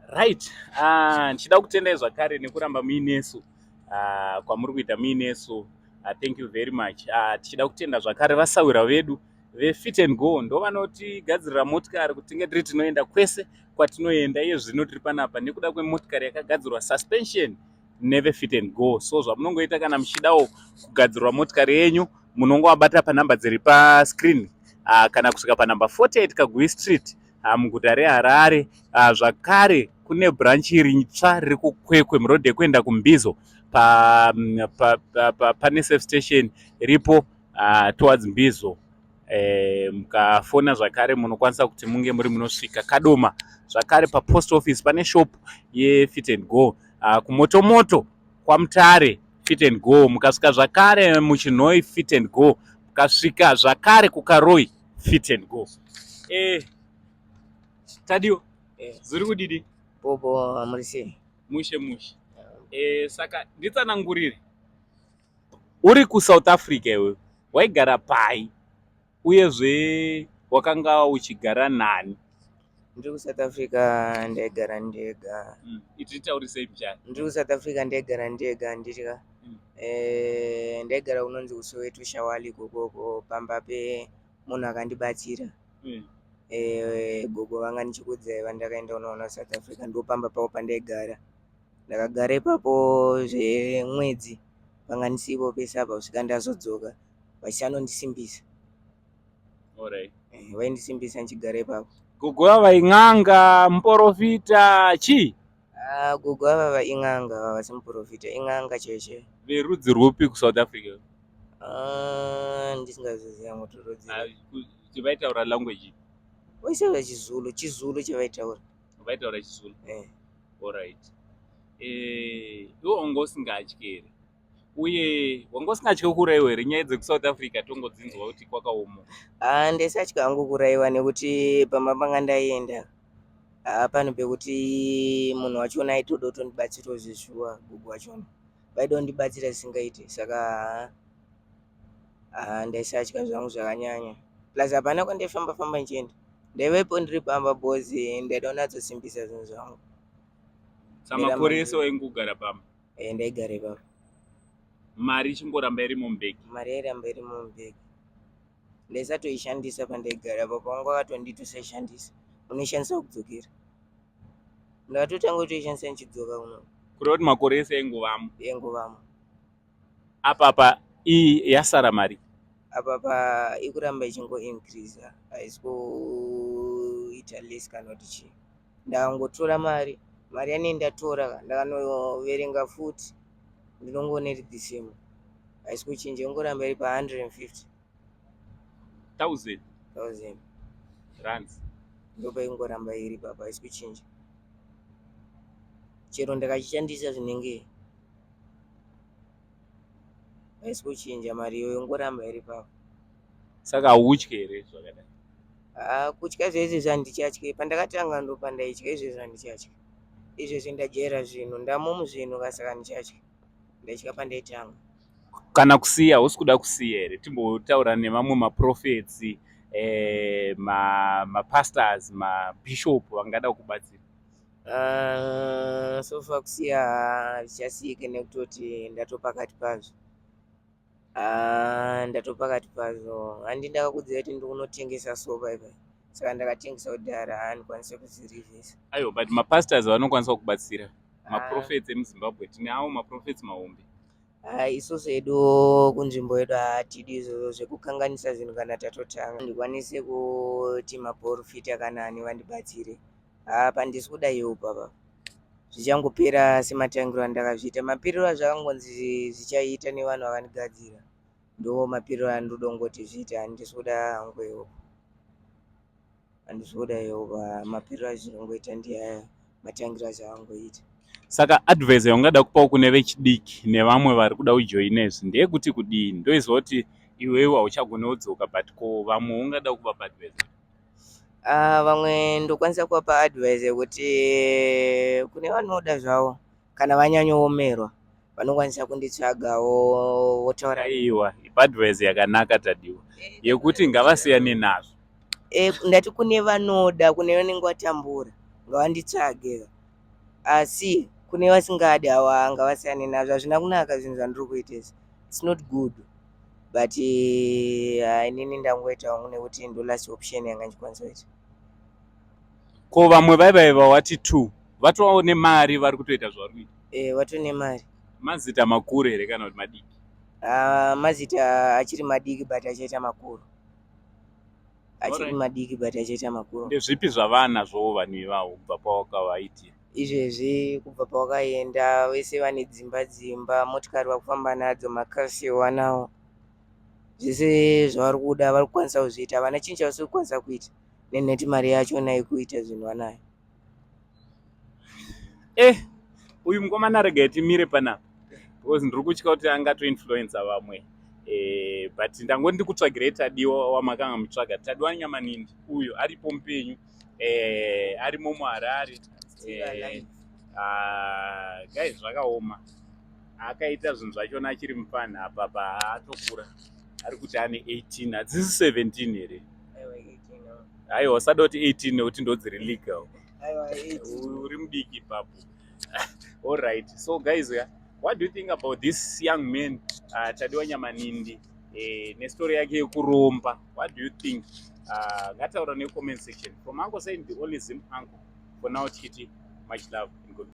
Right. Ndichida kutendai zvakare nekuramba muinesu kwamuri kuita muinesu. Thank you very much. Tichida kutenda zvakare vasaura vedu veFit and Go ndo vanotigadzirira motikari kuti tinge tiri tinoenda kwese kwatinoenda. Iye zvino tiri panapa nekuda kwemotikari yakagadzirwa suspension neveFit and Go. So zvamunongoita kana muchidawo kugadzirwa motikari yenyu munongovabata panhamba dziri pascreen kana kusvika panhamba 48 Kagui Street muguta reHarare. Zvakare kune branch ritsva riri kuKwekwe murodhi yekuenda kuMbizo pane safe station iripo towards Mbizo. Mukafona zvakare munokwanisa kuti munge muri munosvika Kadoma. Zvakare papost office pane shop yeFit and Go. Kumotomoto kwaMutare Fit and Go. Mukasvika zvakare muChinhoi Fit and Go. Mukasvika zvakare kuKaroi Fit and Go. Tadio, zviri kudidi? Bobo amurisi. Mushe. Saka nditsanangurire. Uri kuSouth Africa iwe, waigara pai? Uyezve wakanga uchigara nani? Ndiri kuSouth Africa ndaigara ndega. Ititaurisei mchana. Ndiri kuSouth Africa ndaigara ndega nditika. Ndaigara unonzi kuSoweto Shawali kokoko pamba pe munhu akandibatsira. Gogo vanga ndichikudzai vandakaenda unoona South Africa ndopamba pawo pandaigara. Ndakagara ipapo zvemwedzi vanga ndisipo pese apa kusvika ndazodzoka vachanondisimbisa. Alright. Vaindisimbisa ndichigara ipapo. Gogo ava ing'anga, muprofita chii? Gogo ava vaing'anga, vasimuprofita ing'anga cheche. Verudzi rwupi kuSouth Africa? Ndisingazoziva kuti rudzi. Vaitaura language? Vaitaura Chizulu chavaitaura. Vaitaura Chizulu? Alright. Iwe wanga usingatyi here? Uye wanga usingatyi kuraiwa here nyaya dzekuSouth Africa tongodzinzwa kuti kwakaoma? Ndaisatya hangu kuraiwa nekuti pamapanga ndaienda pano pekuti munhu wachona aitoda kutondibatsirawo zvezviwa. Gogo wachona vaida kundibatsira zvisingaite, saka ndaisatya zvangu zvakanyanya. Plus hapana kwandaifamba nchienda, ndaivepo ndiri pamba bhozi ndaida kunatsosimbisa zvinhu zvangu. Samakore ese waingogara pamba? Ndaigara ipapo. Mari ichingoramba irimo mubhegi? Mari yairamba irimo mubhegi. Ndaisatoishandisa pandaigara apo, pawanga wakatonditosaishandisa unoishandisa kudzokera. Ndakatotanga kutoishandisa ndichidzoka uno. Kureva kuti makore ese aingovamo? Yaingovamo. Apapa iyi yasara mari? Apapa ikuramba ichingo-increase, haisi kuita less kana kuti chii. Ndakangotora mari yanei ndatora ndakanoverenga futi ndinongoona iri the same. Haisi kuchinja, ingoramba iri pa 150,000 rands. Ndopa ingoramba iri papa, haisi kuchinja. Chero ndakachishandisa zvinenge haisi kuchinja, mari iyoyo ingoramba iri papa. Saka hautyi here zvakadai? Kutya zvezvezvi handityatyi. Pandakatanga ndopa ndaitya, izvezvi handityatyi. Izvezvi ndajaira zvinhu, ndamomu zvinhu kasaka handityatyi. Ndaitya pandaitanga. Kana kusiya, hausi kuda kusiya here? Timbotaura nemamwe maprofets, mapastors, mabishop vangada kubatsira. Sofa kusiya zvichasiyike nekutoti ndatopakati pazvo. Ndatopakati pazvo. Handi ndakakudzira kuti ndiri kunotengesa sopa ipa, saka ndakatengesa kudhara handikwanise kuzirivhisa. Aiwa, but mapastors vanokwanisa kubatsira. Maprofets emuZimbabwe tine avo maprofets mahombe. Isusu edu kunzvimbo yedu hatidi izvozvo zvekukanganisa zvinhu kana tatotanga. Ndikwanise kuti maprofita kana ani vandibatsire. Pandisi kuda iwo papa. Zvichangopera sematangiro andakazviita. Mapiriro azvakangonzi zvichaita nevanhu vakandigadzira. Ndo mapiriro andoda kungoti zviita, handisi kuda hangu iwo. Handisi kuda iwo pa mapiriro azvinongoita ndiyaya matangiro azvakangoita. Saka advice yaungada kupawo kune vechidiki nevamwe vari kuda kujoina izvi ndeyekuti kudii? Ndoizwa kuti iwewe hauchagone kudzoka, but ko vamwe ungada kuvapa advice? Vamwe ndokwanisa kuvapa advice yekuti kune vanoda zvavo kana vanyanyoomerwa vanokwanisa kunditsvagawo votaura. Aiwa, advice yakanaka Tadiwa, yekuti ngavasiyane nazvo. Ndati kune vanoda, kune vanenge vatambura ngavanditsvage. asi kune vasingadi awa ngavasiyane nazvo, hazvina kunaka zvinhu zvandiri kuita izvi, its not good, but inini ndangoita hangu nekuti ndo last option yanga ndichikwanisa kuita. Ko vamwe vaivaiva wati 2 vatoone mari vari kutoita zvavari kuita? Vatone mari. Mazita makuru here kana kuti madiki? Mazita achiri madiki but achaita makuru. Achiri Alright. madiki but achaita makuru. Ndezvipi zvavanazvo vanhu ivavo kubva pawakavaitira? Izvezvi kubva pawakaenda vese vane dzimba, motikari vakufamba nadzo, makasi wanawo, zvese zvavari kuda vari kukwanisa kuzviita, havana chinhu chavasi kukwanisa kuita neneti mari yachona yekuita zvinhu vanayo. Uyu mukomana regai timire panapa because ndiri kutya kuti angatoinfluensa vamwe, but ndangoti ndikutsvagirei Tadiwa wamakanga mutsvaga. Tadiwa Nyamanindi uyu aripo mupenyu, arimo muHarare. Guys, zvakaoma. Akaita zvinhu zvachona achiri mufana apa paatokura, ari kuti ane 18, hadzisi 17 here. Aiwa, usada kuti 18 nekuti ndodziri legal. Uri mudiki papo. All right. So guys, what do you think about this young man, Tadiwa Nyamanindi, nestory yake yekuromba? What do you think? Ngataura ne comment section. From Uncle saying the only Zim Uncle. For now, Chiti, much love and good.